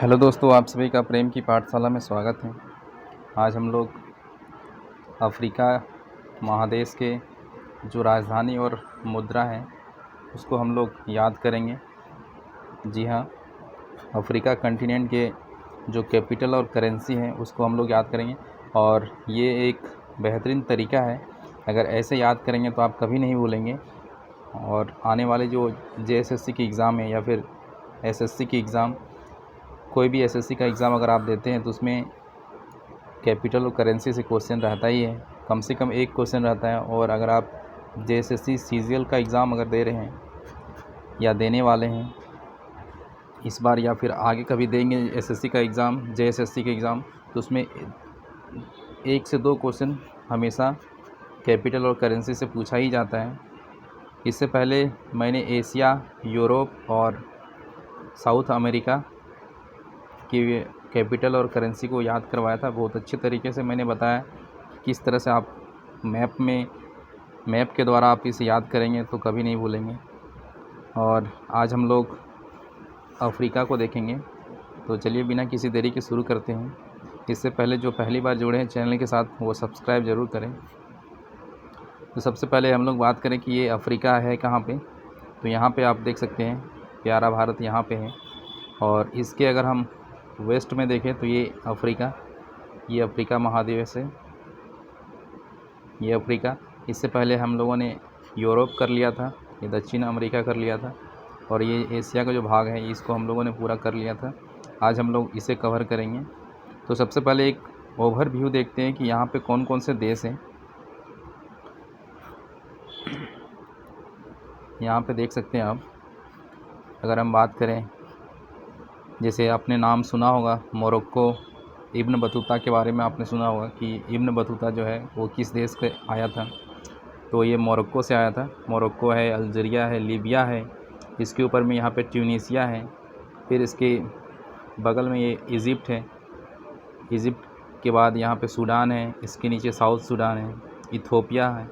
Hello दोस्तों, आप सभी का प्रेम की पाठशाला में स्वागत है। आज हम लोग अफ्रीका महादेश के जो राजधानी और मुद्रा है उसको हम लोग याद करेंगे। जी हाँ, अफ्रीका कंटिनेंट के जो कैपिटल और करेंसी है उसको हम लोग याद करेंगे और ये एक बेहतरीन तरीका है। अगर ऐसे याद करेंगे तो आप कभी नहीं भूलेंगे। और आने वाले जो जेएसएससी की एग्ज़ाम है या फिर एसएससी की एग्ज़ाम, कोई भी एसएससी का एग्ज़ाम अगर आप देते हैं तो उसमें कैपिटल और करेंसी से क्वेश्चन रहता ही है, कम से कम एक क्वेश्चन रहता है। और अगर आप जेएसएससी सीजीएल का एग्ज़ाम अगर दे रहे हैं या देने वाले हैं इस बार या फिर आगे कभी देंगे एसएससी का एग्ज़ाम, जेएसएससी का एग्ज़ाम, तो उसमें 1 से 2 क्वेश्चन हमेशा कैपिटल और करेंसी से पूछा ही जाता है। इससे पहले मैंने एशिया, यूरोप और साउथ अमेरिका की कैपिटल और करेंसी को याद करवाया था। बहुत अच्छे तरीके से मैंने बताया किस तरह से आप मैप के द्वारा आप इसे याद करेंगे तो कभी नहीं भूलेंगे। और आज हम लोग अफ्रीका को देखेंगे, तो चलिए बिना किसी देरी के शुरू करते हैं। इससे पहले जो पहली बार जुड़े हैं चैनल के साथ वो सब्सक्राइब ज़रूर करें। तो सबसे पहले हम लोग बात करें कि ये अफ्रीका है कहाँ पे। तो यहाँ पे आप देख सकते हैं प्यारा भारत यहाँ पे है। और इसके अगर हम वेस्ट में देखें तो ये अफ्रीका महाद्वीप है, ये अफ्रीका। इससे पहले हम लोगों ने यूरोप कर लिया था, ये दक्षिण अमेरिका कर लिया था, और ये एशिया का जो भाग है इसको हम लोगों ने पूरा कर लिया था। आज हम लोग इसे कवर करेंगे। तो सबसे पहले एक ओवरव्यू देखते हैं कि यहाँ पे कौन कौन से देश हैं। यहाँ पे देख सकते हैं आप, अगर हम बात करें, जैसे आपने नाम सुना होगा मोरक्को, इब्न बतूता के बारे में आपने सुना होगा कि इब्न बतूता जो है वो किस देश से आया था। तो ये मोरक्को से आया था। मोरक्को है, अल्जीरिया है, लीबिया है, इसके ऊपर में यहाँ पे ट्यूनीसिया है, फिर इसके बगल में ये इजिप्ट है, इजिप्ट के बाद यहाँ पे सूडान है, इसके नीचे साउथ सूडान है, इथोपिया है,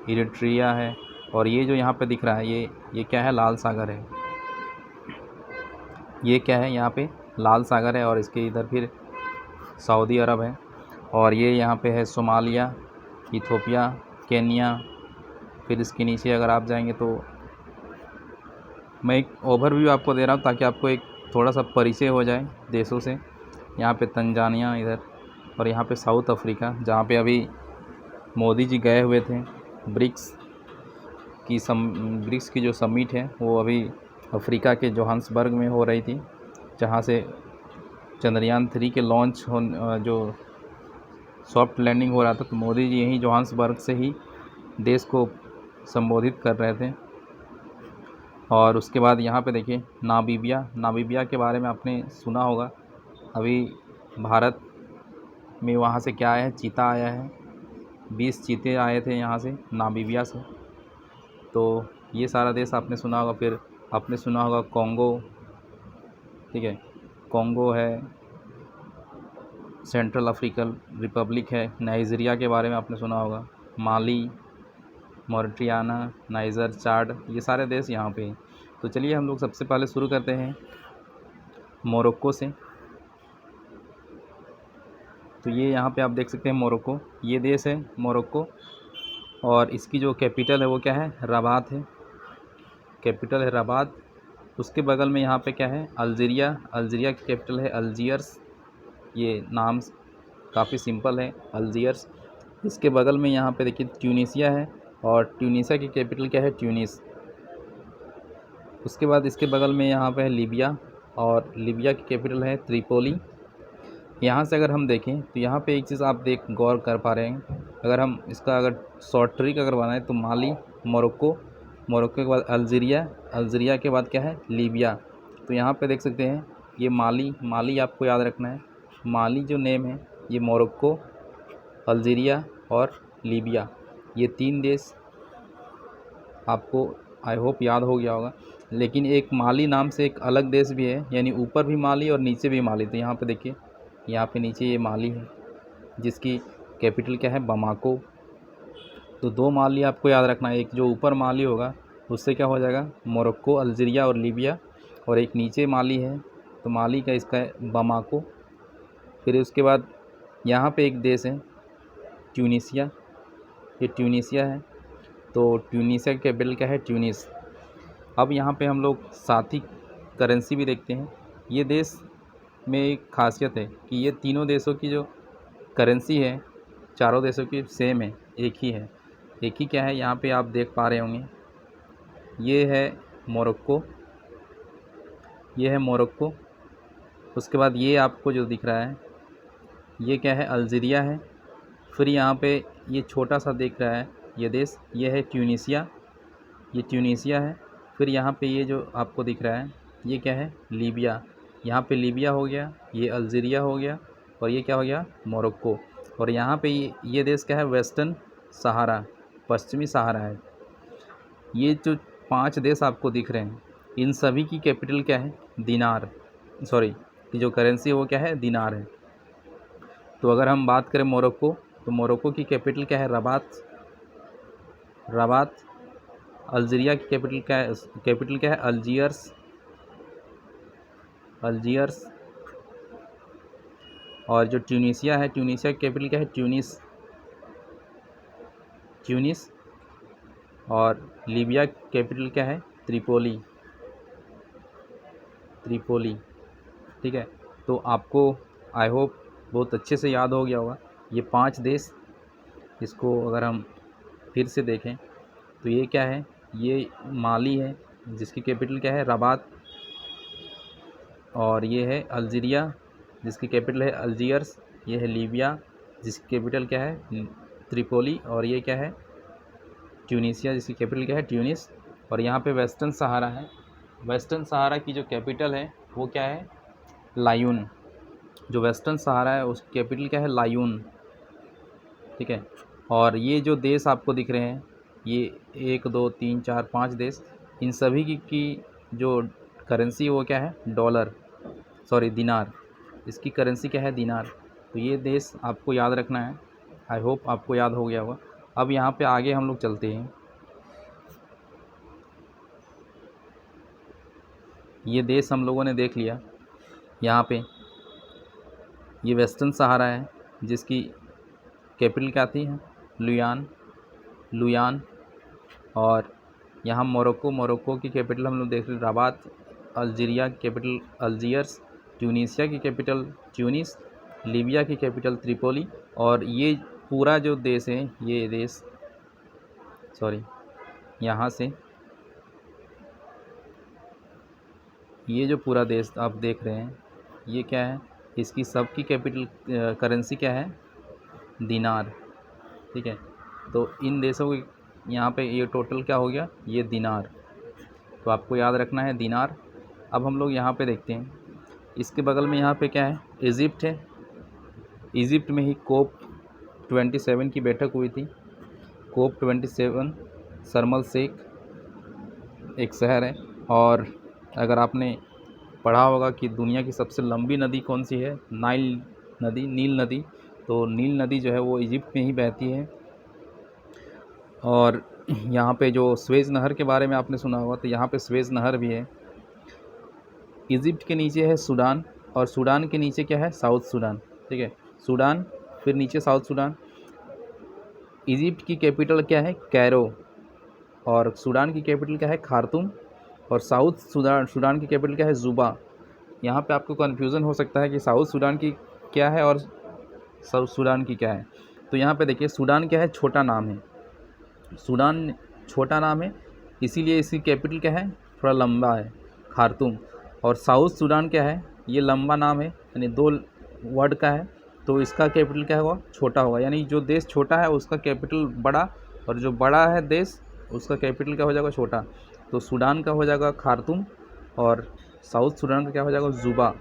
इरिट्रिया है, और ये जो यहाँ पे दिख रहा है ये क्या है, लाल सागर है। ये क्या है, यहाँ पे लाल सागर है, और इसके इधर फिर सऊदी अरब है, और ये यहाँ पे है सोमालिया, इथोपिया, केन्या। फिर इसके नीचे अगर आप जाएंगे तो मैं एक ओवरव्यू आपको दे रहा हूँ ताकि आपको एक थोड़ा सा परिचय हो जाए देशों से। यहाँ पे तंजानिया इधर, और यहाँ पे साउथ अफ्रीका जहाँ पे अभी मोदी जी गए हुए थे। ब्रिक्स की जो समिट है वो अभी अफ्रीका के जोहान्सबर्ग में हो रही थी, जहाँ से चंद्रयान 3 के लॉन्च जो सॉफ्ट लैंडिंग हो रहा था। तो मोदी जी यहीं जोहान्सबर्ग से ही देश को संबोधित कर रहे थे। और उसके बाद यहाँ पे देखिए नामीबिया के बारे में आपने सुना होगा। अभी भारत में वहाँ से क्या आया है, चीता आया है, 20 चीते आए थे यहाँ से नामीबिया से। तो ये सारा देश आपने सुना होगा। फिर आपने सुना होगा कॉन्गो, ठीक है, कॉन्गो है, सेंट्रल अफ्रीकन रिपब्लिक है, नाइजीरिया के बारे में आपने सुना होगा, माली, मॉरिटानिया, नाइजर, चाड, ये सारे देश यहाँ पे हैं। तो चलिए हम लोग सबसे पहले शुरू करते हैं मोरक्को से। तो ये यहाँ पे आप देख सकते हैं मोरक्को, ये देश है मोरक्को, और इसकी जो कैपिटल है वो क्या है, रबात है, कैपिटल है रबात। उसके बगल में यहाँ पे क्या है, अल्जीरिया की कैपिटल है अल्जीयर्स। ये नाम काफ़ी सिंपल है, अल्जीयर्स। इसके बगल में यहाँ पे देखिए ट्यूनीसिया है, और ट्यूनीसिया की कैपिटल क्या है, ट्यूनिस। उसके बाद इसके बगल में यहाँ पे है लीबिया, और लीबिया की कैपिटल है त्रिपोली। यहाँ से अगर हम देखें तो यहाँ पे एक चीज़ आप गौर कर पा रहे हैं, अगर शॉर्ट ट्रिक अगर बनाएं तो माली, मोरक्को के बाद अल्जीरिया के बाद क्या है, लीबिया। तो यहाँ पे देख सकते हैं ये माली आपको याद रखना है। माली जो नेम है, ये मोरक्को, अल्जीरिया और लीबिया, ये 3 देश आपको आई होप याद हो गया होगा। लेकिन एक माली नाम से एक अलग देश भी है, यानी ऊपर भी माली और नीचे भी माली। तो यहाँ पे देखिए, यहाँ पे नीचे ये माली है जिसकी कैपिटल क्या है, बमाको। तो 2 माली आपको याद रखना है, एक जो ऊपर माली होगा उससे क्या हो जाएगा, मोरक्को, अल्जीरिया और लीबिया, और एक नीचे माली है तो तो माली का इसका है बमाको। फिर उसके बाद यहाँ पे एक देश है ट्यूनीसिया, ये ट्यूनीसिया है, तो ट्यूनीसिया का कैपिटल क्या है? ट्यूनिस। अब यहाँ पे हम लोग साथ ही करेंसी भी देखते हैं। ये देश में एक खासियत है कि ये तीनों देशों की जो करेंसी है चारों देशों की सेम है, एक ही है। एक ही क्या है, यहाँ पे आप देख पा रहे होंगे, ये है मोरक्को, ये है मोरक्को। उसके बाद ये आपको जो दिख रहा है ये क्या है? अल्जीरिया है। फिर यहाँ पे ये छोटा सा दिख रहा है ये देश, ये है ट्यूनीसिया, ये ट्यूनीसिया है। फिर यहाँ पे ये जो आपको दिख रहा है ये क्या है? लीबिया। यहाँ पे लीबिया हो गया, ये अल्जीरिया हो गया, और ये क्या हो गया? मोरक्को। और यहाँ पे ये देश क्या है? वेस्टर्न सहारा, पश्चिमी सहारा है। ये जो 5 देश आपको दिख रहे हैं इन सभी की कैपिटल क्या है? दिनार, सॉरी, की जो करेंसी है वो क्या है? दिनार है। तो अगर हम बात करें मोरक्को, तो मोरक्को की कैपिटल क्या है? Rabat, Rabat. अल्जीरिया की कैपिटल क्या है? कैपिटल क्या है? Algiers, Algiers. और जो ट्यूनीसिया है, ट्यूनीसिया की कैपिटल क्या है? Tunis, Tunis. और लीबिया की कैपिटल क्या है? Tripoli, Tripoli. ठीक है, तो आपको आई होप बहुत अच्छे से याद हो गया होगा ये 5 देश। इसको अगर हम फिर से देखें तो ये क्या है? ये माली है जिसकी कैपिटल क्या है? रबात। और ये है अल्जीरिया जिसकी कैपिटल है अल्जीयर्स। ये है लीबिया जिसकी कैपिटल क्या है? त्रिपोली। और ये क्या है? ट्यूनीसिया जिसकी कैपिटल क्या है? ट्यूनिस। और यहाँ पे वेस्टर्न सहारा है, वेस्टर्न सहारा की जो कैपिटल है वो क्या है? लायून। जो वेस्टर्न सहारा है उसकी कैपिटल क्या है? लायून। ठीक है, और ये जो देश आपको दिख रहे हैं ये 1 2 3 4 5 देश, इन सभी की जो करेंसी है वो क्या है? डॉलर, सॉरी दिनार। इसकी करेंसी क्या है? दिनार। तो ये देश आपको याद रखना है। आई होप आपको याद हो गया होगा। अब यहाँ पे आगे हम लोग चलते हैं। ये देश हम लोगों ने देख लिया। यहाँ पे ये वेस्टर्न सहारा है जिसकी कैपिटल क्या थी? लुयान, लुयान। और यहाँ मोरक्को, मोरक्को की कैपिटल हम लोग देख रहे रबात। अल्जीरिया की कैपिटल अल्जीयर्स। ट्यूनीसिया की कैपिटल ट्यूनिस। लीबिया की कैपिटल त्रिपोली। और ये पूरा जो देश है, ये देश, सॉरी, यहाँ से ये जो पूरा देश आप देख रहे हैं ये क्या है? इसकी सबकी कैपिटल करेंसी क्या है? दिनार। ठीक है, तो इन देशों की यहाँ पे ये टोटल क्या हो गया? ये दिनार। तो आपको याद रखना है दिनार। अब हम लोग यहाँ पे देखते हैं, इसके बगल में यहाँ पे क्या है? इजिप्ट है। इजिप्ट में ही कोप 27 की बैठक हुई थी। कोप 27 शर्म शेख एक शहर है। और अगर आपने पढ़ा होगा कि दुनिया की सबसे लंबी नदी कौन सी है? नाइल नदी, नील नदी। तो नील नदी जो है वो इजिप्ट में ही बहती है। और यहाँ पे जो स्वेज नहर के बारे में आपने सुना होगा, तो यहाँ पे स्वेज नहर भी है। इजिप्ट के नीचे है सूडान, और सूडान के नीचे क्या है? South Sudan. ठीक है, सूडान, फिर नीचे साउथ सूडान। इजिप्ट की कैपिटल क्या है? कैरो। और सूडान की कैपिटल क्या है? खार्तूम। और साउथ सूडान की कैपिटल क्या है? जुबा। यहाँ पे आपको कन्फ्यूज़न हो सकता है कि साउथ सूडान की क्या है और साउथ सूडान की क्या है। तो यहाँ पे देखिए, सूडान क्या है? छोटा नाम है। सूडान छोटा नाम है, इसीलिए इसकी कैपिटल क्या है? थोड़ा लंबा है, खार्तूम। और साउथ सूडान क्या है? ये लंबा नाम है, यानी 2 वर्ड का है, तो इसका कैपिटल क्या होगा? छोटा होगा। यानी जो देश छोटा है उसका कैपिटल बड़ा, और जो बड़ा है देश उसका कैपिटल क्या हो जाएगा? छोटा। तो सूडान का हो जाएगा खार्तूम, और साउथ सूडान का क्या हो जाएगा? जुबा।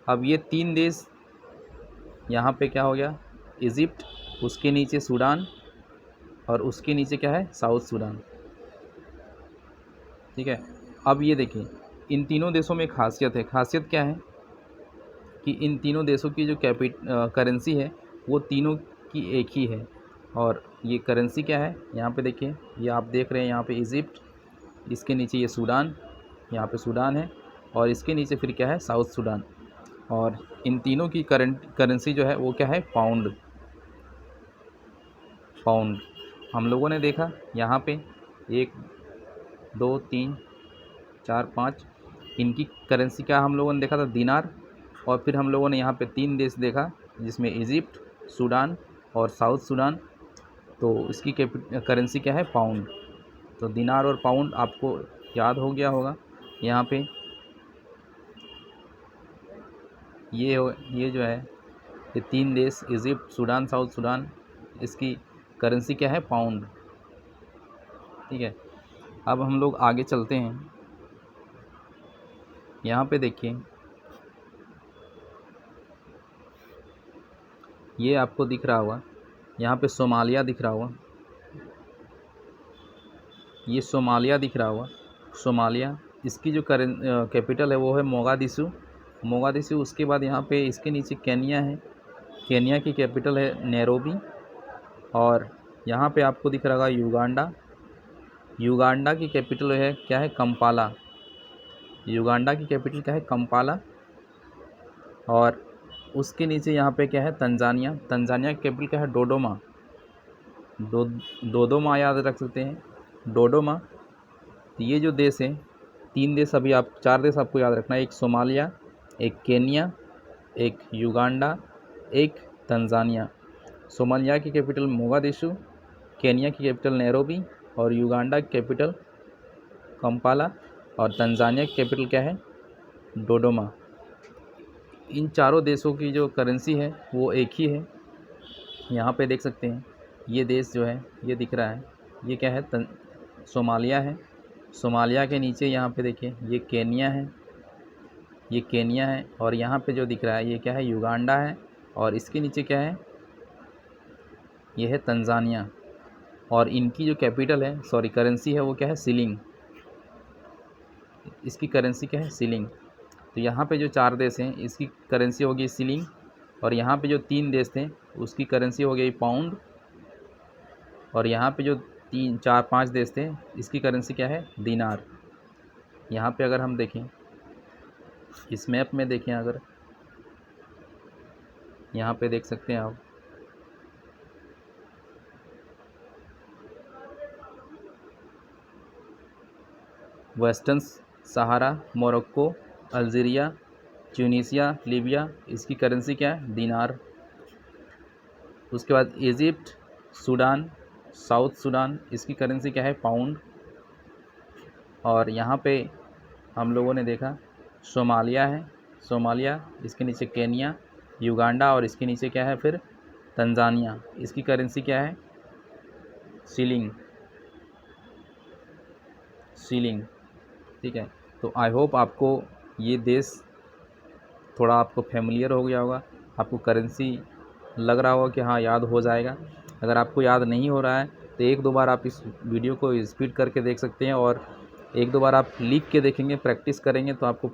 अब ये 3 देश यहाँ पे क्या हो गया? इजिप्ट, उसके नीचे सूडान, और उसके नीचे क्या है? South Sudan. ठीक है, अब ये देखिए, इन तीनों देशों में खासियत है। खासियत क्या है कि इन तीनों देशों की जो करेंसी है वो तीनों की एक ही है। और ये करेंसी क्या है? यहाँ पे देखिए, ये आप देख रहे हैं यहाँ पे इजिप्ट, इसके नीचे ये सूडान, यहाँ पे सूडान है, और इसके नीचे फिर क्या है, साउथ सूडान। और इन तीनों की करेंसी जो है वो क्या है, पाउंड। पाउंड हम लोगों ने देखा यहाँ पे 1 2 3 4 5, इनकी करेंसी क्या हम लोगों ने देखा था, दिनार। और फिर हम लोगों ने यहाँ पे 3 देश देखा जिसमें इजिप्ट, सूडान और साउथ सूडान। तो इसकी करेंसी क्या है, पाउंड। तो दिनार और पाउंड आपको याद हो गया होगा। यहाँ पे ये जो है, ये 3 देश इजिप्ट, सूडान, साउथ सूडान, इसकी करेंसी क्या है, पाउंड। ठीक है, अब हम लोग आगे चलते हैं। यहाँ पे देखिए, ये आपको दिख रहा होगा, यहाँ पे सोमालिया दिख रहा होगा, ये सोमालिया दिख रहा होगा, सोमालिया। इसकी जो कैपिटल है वो है मोगादिशु। मोगादिशु, उसके बाद यहाँ पे इसके नीचे केनिया है, केनिया की कैपिटल है नैरोबी। और यहाँ पे आपको दिख रहा होगा युगांडा। युगांडा की कैपिटल है क्या है, कंपाला। युगांडा की कैपिटल क्या है, कंपाला। और उसके नीचे यहाँ पे क्या है, तंजानिया। तंजानिया की कैपिटल क्या है, डोडोमा। डोडोमा याद रख सकते हैं, डोडोमा। तो ये जो देश है, 3 देश अभी 4 देश आपको याद रखना है, एक सोमालिया, एक केनिया, एक युगांडा, एक तंजानिया। सोमालिया की कैपिटल मोगादिशु, केनिया की कैपिटल नैरोबी और युगांडा की कैपिटल कंपाला और तंजानिया की कैपिटल क्या है, डोडोमा। इन चारों देशों की जो करेंसी है वो एक ही है। यहाँ पे देख सकते हैं, ये देश जो है ये दिख रहा है, ये क्या है, सोमालिया है। सोमालिया के नीचे यहाँ पे देखिए ये केनिया है, ये केनिया है। और यहाँ पे जो दिख रहा है ये क्या है, युगांडा है। और इसके नीचे क्या है, ये है तंजानिया। और इनकी जो कैपिटल है, सॉरी करेंसी है, वो क्या है, शिलिंग। इसकी करेंसी क्या है, शिलिंग। तो यहाँ पे जो 4 देश हैं इसकी करेंसी होगी शिलिंग। और यहाँ पे जो 3 देश थे उसकी करेंसी हो गई पाउंड। और यहाँ पे जो 3 4 5 देश थे इसकी करेंसी क्या है, दिनार। यहाँ पे अगर हम देखें, इस मैप में देखें, अगर यहाँ पे देख सकते हैं आप, वेस्टर्न सहारा, मोरक्को, अल्जीरिया, ट्यूनीसिया, लीबिया, इसकी करेंसी क्या है, दिनार। उसके बाद इजिप्ट, सूडान, साउथ सूडान, इसकी करेंसी क्या है, पाउंड। और यहाँ पे हम लोगों ने देखा सोमालिया है, सोमालिया, इसके नीचे केनिया, युगांडा और इसके नीचे क्या है फिर, तंजानिया। इसकी करेंसी क्या है, शिलिंग। शिलिंग, ठीक है। तो आई होप आपको ये देश थोड़ा आपको फेमिलियर हो गया होगा, आपको करेंसी लग रहा होगा कि हाँ याद हो जाएगा। अगर आपको याद नहीं हो रहा है तो 1-2 बार आप इस वीडियो को स्पीड करके देख सकते हैं, और 1-2 बार आप लिख के देखेंगे, प्रैक्टिस करेंगे तो आपको,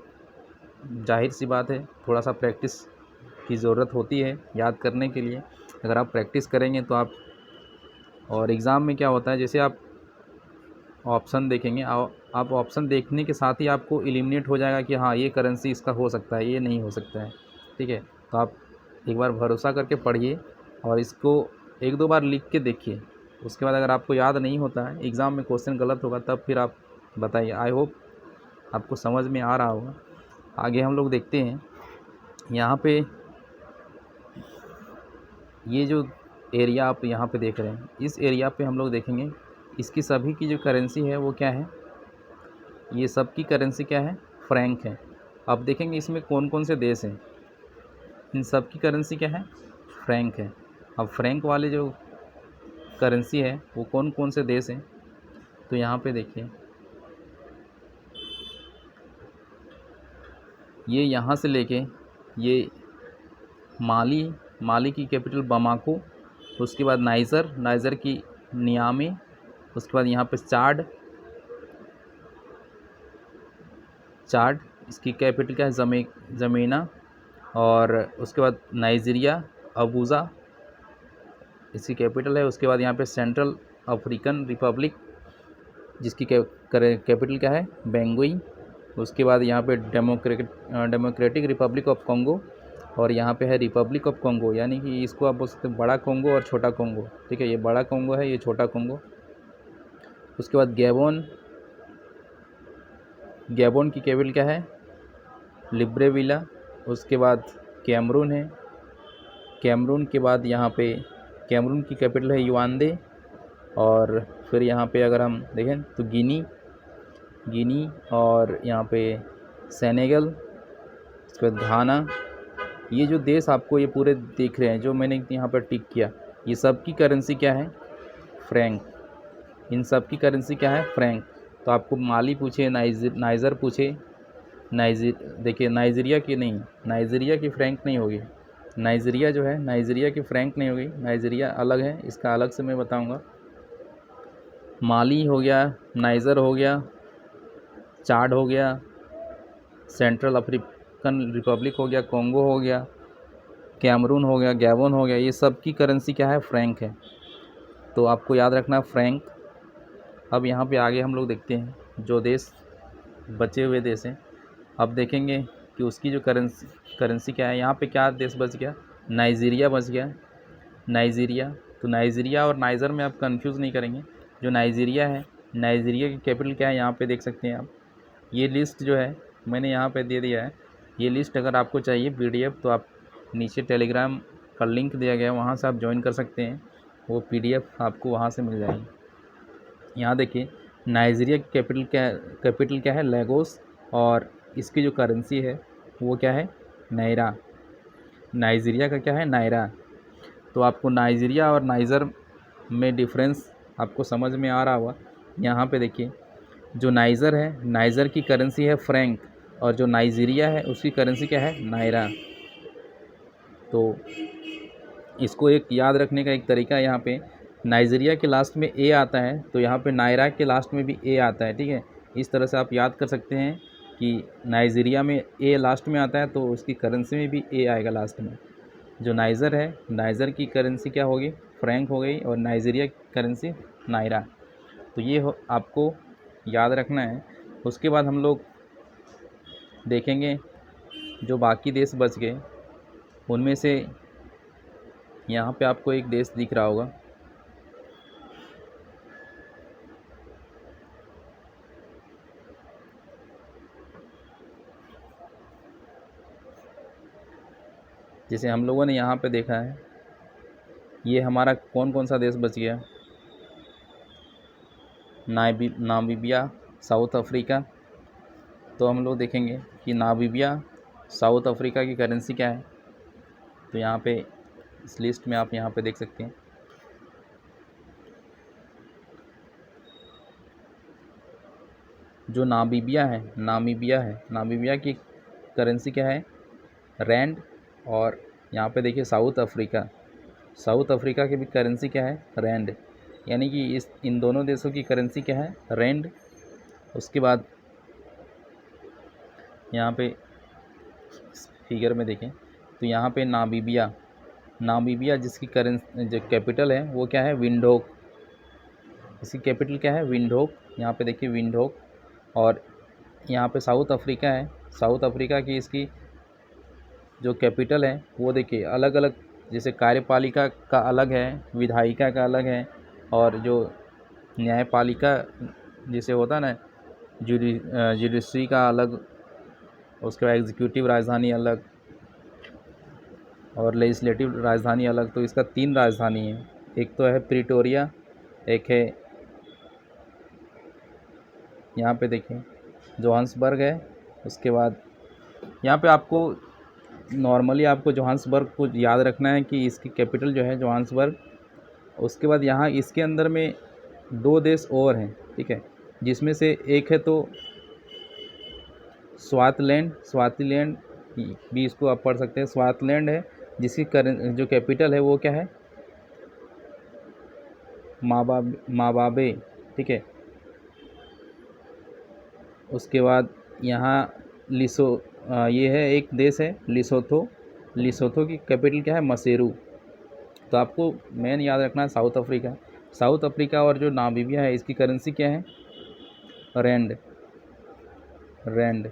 जाहिर सी बात है, थोड़ा सा प्रैक्टिस की ज़रूरत होती है याद करने के लिए। अगर आप प्रैक्टिस करेंगे तो आप, और एग्ज़ाम में क्या होता है, जैसे आप ऑप्शन देखेंगे, आप ऑप्शन देखने के साथ ही आपको एलिमिनेट हो जाएगा कि हाँ ये करेंसी इसका हो सकता है, ये नहीं हो सकता है। ठीक है, तो आप एक बार भरोसा करके पढ़िए और इसको 1-2 बार लिख के देखिए। उसके बाद अगर आपको याद नहीं होता है, एग्ज़ाम में क्वेश्चन गलत होगा, तब फिर आप बताइए। आई होप आपको समझ में आ रहा होगा। आगे हम लोग देखते हैं, यहाँ पे ये जो एरिया आप यहाँ पे देख रहे हैं, इस एरिया पे हम लोग देखेंगे इसकी सभी की जो करेंसी है वो क्या है, ये सब की करेंसी क्या है, फ्रैंक है। अब देखेंगे इसमें कौन कौन से देश हैं, इन सब की करेंसी क्या है, फ्रैंक है। अब फ्रैंक वाले जो करेंसी है वो कौन कौन से देश हैं, तो यहाँ पे देखिए, ये यहाँ से लेके ये माली की कैपिटल बमाको, उसके बाद नाइजर की नियामी, उसके बाद यहाँ पे चाड, इसकी कैपिटल क्या है, जमीना। और उसके बाद नाइजीरिया, अबूज़ा, इसकी कैपिटल है। उसके बाद यहाँ पे सेंट्रल अफ्रीकन रिपब्लिक, जिसकी कैपिटल क्या है, बेंगुई। उसके बाद यहाँ पे डेमोक्रेटिक रिपब्लिक ऑफ कॉन्गो, और यहाँ पे है रिपब्लिक ऑफ कॉन्गो, यानी कि इसको आप बोल सकते हैं बड़ा कॉन्गो और छोटा कॉन्गो, ठीक है। ये बड़ा कॉन्गो है, ये छोटा कॉन्गो। उसके बाद गैबोन की कैपिटल क्या है? लिब्रेविला। उसके बाद कैमरून है। कैमरून के बाद यहाँ पे कैमरून की कैपिटल है युआंडे। और फिर यहाँ पे अगर हम देखें तो गिनी, और यहाँ पे सेनेगल, उसके बाद घाना। ये जो देश आपको ये पूरे दिख रहे हैं जो मैंने यहाँ पर टिक किया, ये सब की करेंसी क्या है? फ्रैंक। इन सब की करेंसी क्या है? फ्रैंक। तो आपको माली पूछे, नाइजर पूछे, देखिए नाइजीरिया की नहीं, नाइजीरिया की फ्रैंक नहीं होगी। नाइजीरिया जो है, नाइजीरिया की फ्रैंक नहीं होगी, नाइजीरिया अलग है, इसका अलग से मैं बताऊंगा। माली हो गया, नाइजर हो गया, चाड हो गया, सेंट्रल अफ्रीकन रिपब्लिक हो गया, कॉन्गो हो गया, कैमरून हो गया, गैबोन हो गया, ये सब की करेंसी क्या है? फ्रैंक है। तो आपको याद रखना फ्रैंक। अब यहाँ पे आगे हम लोग देखते हैं जो देश बचे हुए देश हैं। अब देखेंगे कि उसकी जो करेंसी क्या है। यहाँ पे क्या देश बच गया? नाइजीरिया बच गया, नाइजीरिया। तो नाइजीरिया और नाइजर में आप कंफ्यूज नहीं करेंगे। जो नाइजीरिया है, नाइजीरिया की कैपिटल क्या है? यहाँ पे देख सकते हैं आप। ये लिस्ट जो है मैंने यहाँ पे दे दिया है। ये लिस्ट अगर आपको चाहिए PDF, तो आप नीचे टेलीग्राम का लिंक दिया गया है, वहाँ से आप ज्वाइन कर सकते हैं। वो PDF आपको वहाँ से मिल जाएगी। यहाँ देखिए नाइजीरिया की कैपिटल क्या है? लेगोस। और इसकी जो करेंसी है वो क्या है? नायरा। नाइजीरिया का क्या है? नायरा। तो आपको नाइजीरिया और नाइजर में डिफरेंस आपको समझ में आ रहा होगा। यहाँ पे देखिए जो नाइजर है, नाइजर की करेंसी है फ्रैंक, और जो नाइजीरिया है उसकी करेंसी क्या है? नायरा। तो इसको एक याद रखने का एक तरीका, यहाँ पे नाइजीरिया के लास्ट में ए आता है, तो यहाँ पे नायरा के लास्ट में भी ए आता है, ठीक है। इस तरह से आप याद कर सकते हैं कि नाइजीरिया में ए लास्ट में आता है तो उसकी करेंसी में भी ए आएगा लास्ट में। जो नाइजर है, नाइजर की करेंसी क्या होगी? फ्रैंक हो गई, और नाइजीरिया की करेंसी नायरा। तो ये आपको याद रखना है। उसके बाद हम लोग देखेंगे जो बाकी देश बच गए उनमें से यहाँ पे आपको एक देश दिख रहा होगा, जैसे हम लोगों ने यहाँ पे देखा है, ये हमारा कौन कौन सा देश बच गया? Namibia, south Africa. तो हम लोग देखेंगे कि नामीबिया, साउथ अफ्रीका की करेंसी क्या है। तो यहाँ पे इस लिस्ट में आप यहाँ पे देख सकते हैं। जो नामीबिया की करेंसी क्या है? रैंड। और यहाँ पे देखिए साउथ अफ्रीका की भी करेंसी क्या है? रैंड। यानी कि इन दोनों देशों की करेंसी क्या है? रैंड। उसके बाद यहाँ पे फिगर में देखें तो यहाँ पे नामीबिया जिसकी जो कैपिटल है वो क्या है? विंडहोक। इसकी कैपिटल क्या है? विंडहोक। यहाँ पे देखिए विंडहोक। और यहाँ पे साउथ अफ्रीका है, साउथ अफ्रीका की इसकी जो कैपिटल है वो देखिए अलग अलग, जैसे कार्यपालिका का अलग है, विधायिका का अलग है, और जो न्यायपालिका जैसे होता है ना, जुडिशरी का अलग, उसके बाद एग्जीक्यूटिव राजधानी अलग और लेजिस्लेटिव राजधानी अलग। तो इसका 3 राजधानी है, एक तो है प्रिटोरिया, एक है यहाँ पे देखें जोहान्सबर्ग है। उसके बाद यहाँ पे आपको नॉर्मली आपको जोहान्सबर्ग को याद रखना है कि इसकी कैपिटल जो है जोहान्सबर्ग। उसके बाद यहाँ इसके अंदर में 2 देश और हैं, ठीक है, जिसमें से एक है तो स्वातिलैंड भी इसको आप पढ़ सकते हैं। स्वातिलैंड है जिसकी जो कैपिटल है वो क्या है? माबाबे, ठीक है। उसके बाद यहाँ ये है एक देश है लिसोथो की कैपिटल क्या है? मसेरू। तो आपको मेन याद रखना है साउथ अफ्रीका और जो नामीबिया है इसकी करेंसी क्या है? रैंड। रैंड।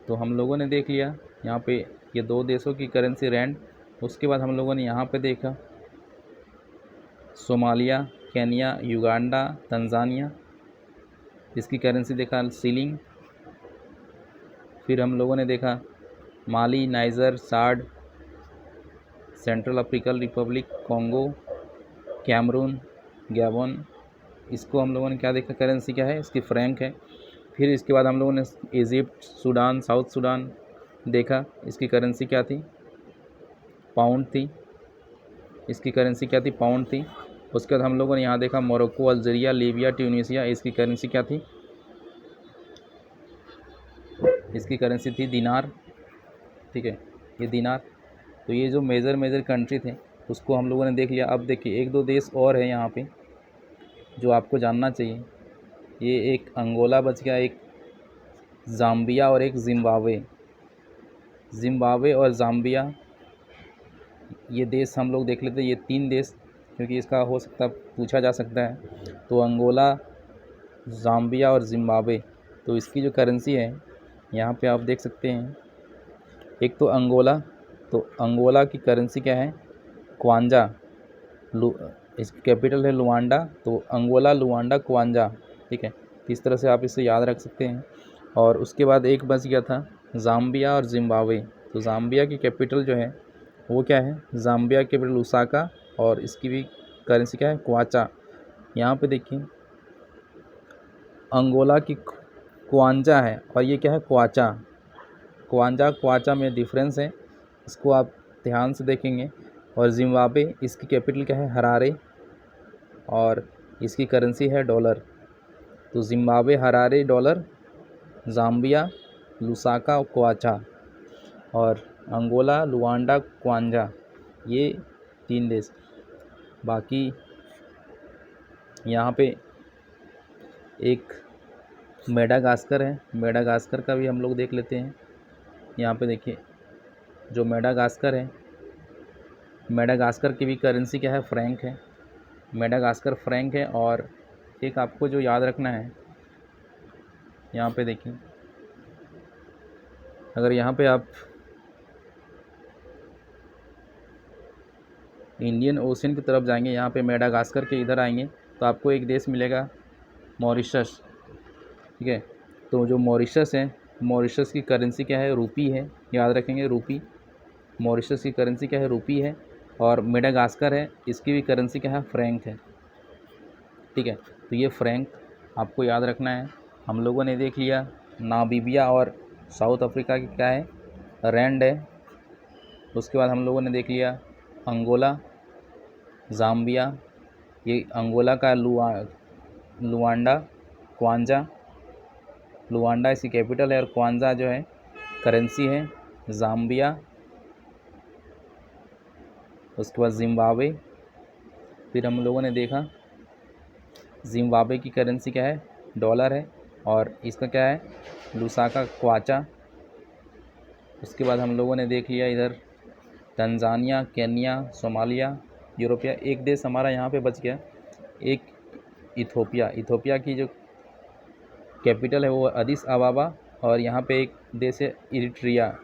तो हम लोगों ने देख लिया यहाँ पे ये दो देशों की करेंसी रैंड। उसके बाद हम लोगों ने यहाँ पे देखा सोमालिया, केनिया, युगांडा, तंजानिया, इसकी करेंसी देखा सीलिंग। फिर हम लोगों ने देखा Mali, Niger, Chad, Central African Republic, Congo, Cameroon, Gabon, इसको हम लोगों ने क्या देखा, करेंसी क्या है, इसकी फ्रैंक है। फिर इसके बाद हम लोगों ने इजिप्ट, सूडान, साउथ सूडान देखा, इसकी करेंसी क्या थी, पाउंड थी। इसकी करेंसी क्या थी, पाउंड थी। उसके बाद हम लोगों ने यहाँ देखा मोरक्को, अल्जीरिया, लीबिया, ट्यूनीसिया, इसकी करेंसी क्या थी, इसकी करेंसी थी दिनार। ठीक है, ये दिनार। तो ये जो मेजर कंट्री थे उसको हम लोगों ने देख लिया। अब देखिए एक दो देश और है यहाँ पे जो आपको जानना चाहिए। ये एक अंगोला बच गया, एक ज़ाम्बिया और एक जिम्बाब्वे। जिम्बाब्वे और ज़ाम्बिया ये देश हम लोग देख लेते हैं, ये 3 देश, क्योंकि इसका हो सकता पूछा जा सकता है। तो अंगोला, ज़ाम्बिया और जिम्बाब्वे, तो इसकी जो करेंसी है यहाँ पे आप देख सकते हैं। एक तो अंगोला, तो अंगोला की करेंसी क्या है, क्वांजा। इसकी कैपिटल है लुआंडा, तो अंगोला, लुआंडा, क्वांजा। ठीक है, इस तरह से आप इसे याद रख सकते हैं। और उसके बाद एक बच गया था ज़ाम्बिया और जिम्बाब्वे। तो ज़ाम्बिया की कैपिटल जो है वो क्या है, ज़ाम्बिया की कैपिटल लुसाका, और इसकी भी करेंसी क्या है, क्वाचा। यहाँ पे देखिए अंगोला की क्वांजा है और ये क्या है, क्वाचा। क्वांजा क्वाचा में डिफरेंस है, इसको आप ध्यान से देखेंगे। और जिम्बाब्वे, इसकी कैपिटल क्या है, हरारे, और इसकी करेंसी है डॉलर। तो Zimbabwe, Harare, dollar, Zambia, Lusaka, क्वाचा, और अंगोला, लुआंडा, क्वांजा, ये 3 देश। बाकी यहाँ पे एक मेडागास्कर है, मेडागास्कर का भी हम लोग देख लेते हैं। यहाँ पे देखिए जो मेडागास्कर है, मेडागास्कर की भी करेंसी क्या है, फ्रैंक है। मेडागास्कर फ्रैंक है। और एक आपको जो याद रखना है, यहाँ पे देखिए अगर यहाँ पे आप इंडियन ओशन की तरफ जाएंगे, यहाँ पे मेडागास्कर के इधर आएंगे तो आपको एक देश मिलेगा मॉरिशस। ठीक है, तो जो मॉरिशस है, मॉरिशस की करेंसी क्या है, रूपी है, याद रखेंगे रूपी। मॉरिशस की करेंसी क्या है, रूपी है। और मेडागास्कर है, इसकी भी करेंसी क्या है, फ्रैंक है। ठीक है, तो ये फ्रैंक आपको याद रखना है। हम लोगों ने देख लिया नामीबिया और साउथ अफ्रीका की क्या है, रैंड है। उसके बाद हम लोगों ने देख लिया अंगोला, ज़ाम्बिया, ये अंगोला का लुआंडा, क्वांजा। लुआंडा इसकी कैपिटल है और क्वांजा जो है करेंसी है, ज़ाम्बिया। उसके बाद जिम्बाब्वे। फिर हम लोगों ने देखा जिम्बाब्वे की करेंसी क्या है, डॉलर है, और इसका क्या है, लुसाका, क्वाचा। उसके बाद हम लोगों ने देख लिया इधर तंजानिया, केनिया, सोमालिया, यूरोपिया। एक देश हमारा यहाँ पे बच गया, एक इथोपिया। इथोपिया की जो कैपिटल है वो अदिस अबाबा, और यहाँ पे एक देश है इरिट्रिया।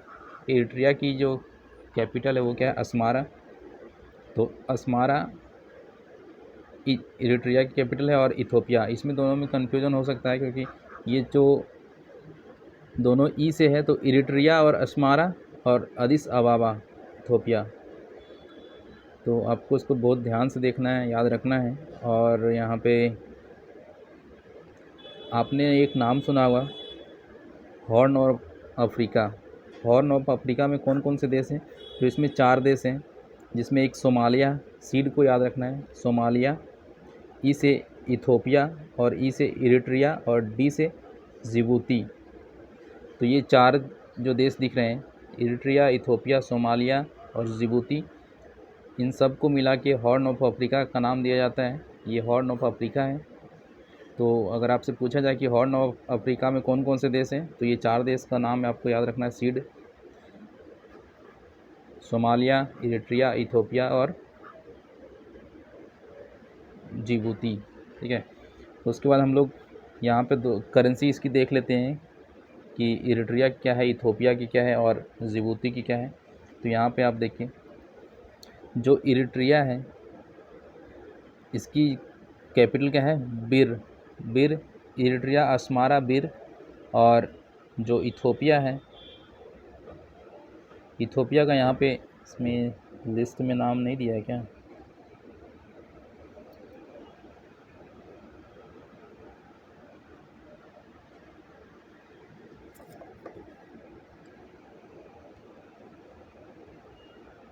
इरिट्रिया की जो कैपिटल है वो क्या है, अस्मारा। तो अस्मारा इरिट्रिया की कैपिटल है, और इथोपिया, इसमें दोनों में कन्फ्यूज़न हो सकता है क्योंकि ये जो दोनों ई से है, तो इरिट्रिया और अस्मारा और अदिस अबाबा इथोपिया। तो आपको इसको बहुत ध्यान से देखना है, याद रखना है। और यहाँ पे आपने एक नाम सुना होगा horn of Africa. Horn of Africa में कौन कौन से देश हैं, तो इसमें 4 देश हैं, जिसमें एक सोमालिया, सीड को याद रखना है, सोमालिया, ई से इथोपिया, और ई से इरिट्रिया, और डी से जिबूती। तो ये 4 जो देश दिख रहे हैं, इरिट्रिया, इथोपिया, सोमालिया और जिबूती, इन सब को मिला के हॉर्न ऑफ अफ्रीका का नाम दिया जाता है। ये हॉर्न ऑफ अफ्रीका है। तो अगर आपसे पूछा जाए कि हॉर्न ऑफ अफ्रीका में कौन कौन से देश हैं, तो ये 4 देश का नाम है, आपको याद रखना है, सीड, सोमालिया, इरिट्रिया, इथोपिया और जिबूती। ठीक है, तो उसके बाद हम लोग यहाँ पे दो करेंसी इसकी देख लेते हैं। कि इरिट्रिया क्या है, इथोपिया की क्या है और जिबूती की क्या है। तो यहाँ पे आप देखिए जो इरिट्रिया है इसकी कैपिटल क्या है, बिर। बिर, इरिट्रिया, अस्मारा, बिर। और जो इथोपिया है, इथोपिया का यहाँ पे इसमें लिस्ट में नाम नहीं दिया है क्या?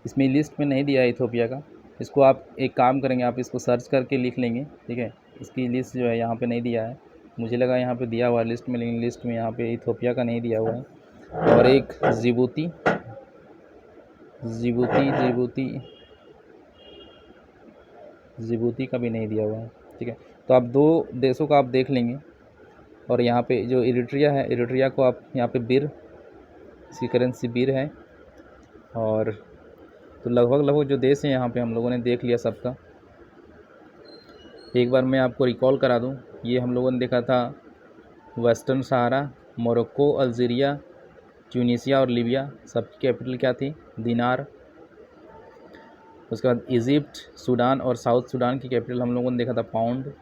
इसमें लिस्ट में नहीं दिया है इथोपिया का। इसको आप एक काम करेंगे, आप इसको सर्च करके लिख लेंगे, ठीक है। इसकी लिस्ट जो है यहाँ पे नहीं दिया है, मुझे लगा यहाँ पे दिया हुआ है लिस्ट में, लेकिन लिस्ट में यहाँ पे इथोपिया का नहीं दिया हुआ है। और एक जिबूती, जिबूती जिबूती जिबूती का भी नहीं दिया हुआ है, ठीक है। तो आप दो देशों का आप देख लेंगे। और यहाँ पे जो इरिट्रिया है, इरिट्रिया को आप यहाँ पे बिर, इसकी करेंसी बिर है। और तो लगभग जो देश हैं यहाँ पे हम लोगों ने देख लिया सबका। एक बार मैं आपको रिकॉल करा दूँ, ये हम लोगों ने देखा था वेस्टर्न सहारा, मोरक्को, अल्जीरिया, ट्यूनीसिया और लीबिया, सबकी कैपिटल क्या थी, दिनार। उसके बाद इजिप्ट, सूडान और साउथ सूडान की कैपिटल हम लोगों ने देखा था पाउंड।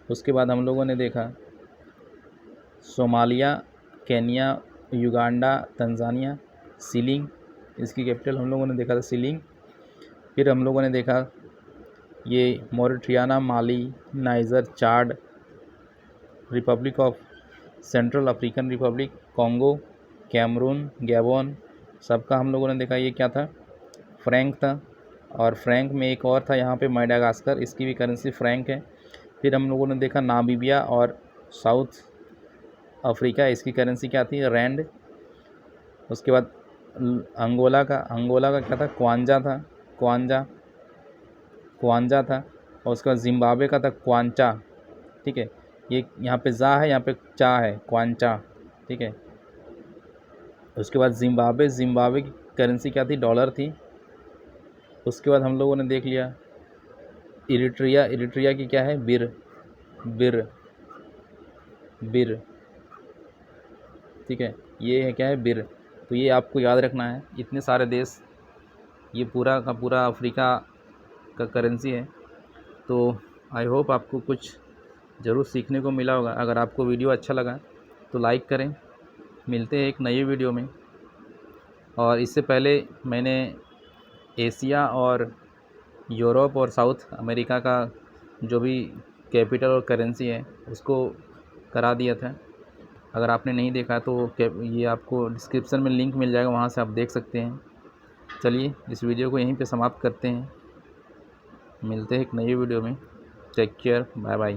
उसके बाद हम लोगों ने देखा Somalia, Kenya, Uganda, Tanzania, shilling, इसकी कैपिटल हम लोगों ने देखा था शिलिंग। फिर हम लोगों ने देखा ये Mauritania, Mali, Niger, Chad, Republic of Central African Republic, Congo, Cameroon, Gabon, सबका हम लोगों ने देखा ये क्या था, फ्रैंक था। और फ्रैंक में एक और था यहाँ पे मेडागास्कर, इसकी भी करेंसी फ्रैंक है। फिर हम लोगों ने देखा नामीबिया और साउथ अफ्रीका, इसकी करेंसी क्या थी, रैंड। उसके बाद अंगोला का क्या था, क्वांजा था, क्वांजा था। और उसके बाद जिम्बाब्वे का था क्वांचा, ठीक है। ये यहाँ पे जा है, यहाँ पे चा है, क्वांचा, ठीक है। उसके बाद जिम्बाब्वे की करेंसी क्या थी, डॉलर थी। उसके बाद हम लोगों ने देख लिया इरिट्रिया की क्या है, बिर, ठीक है। ये है क्या है, बिर। तो ये आपको याद रखना है, इतने सारे देश, ये पूरा का पूरा अफ्रीका का करेंसी है। तो आई होप आपको कुछ ज़रूर सीखने को मिला होगा। अगर आपको वीडियो अच्छा लगा तो लाइक करें। मिलते हैं एक नई वीडियो में। और इससे पहले मैंने एशिया और यूरोप और साउथ अमेरिका का जो भी कैपिटल और करेंसी है उसको करा दिया था। अगर आपने नहीं देखा तो ये आपको डिस्क्रिप्शन में लिंक मिल जाएगा, वहाँ से आप देख सकते हैं। चलिए इस वीडियो को यहीं पे समाप्त करते हैं। मिलते हैं एक नई वीडियो में। Take care, bye bye.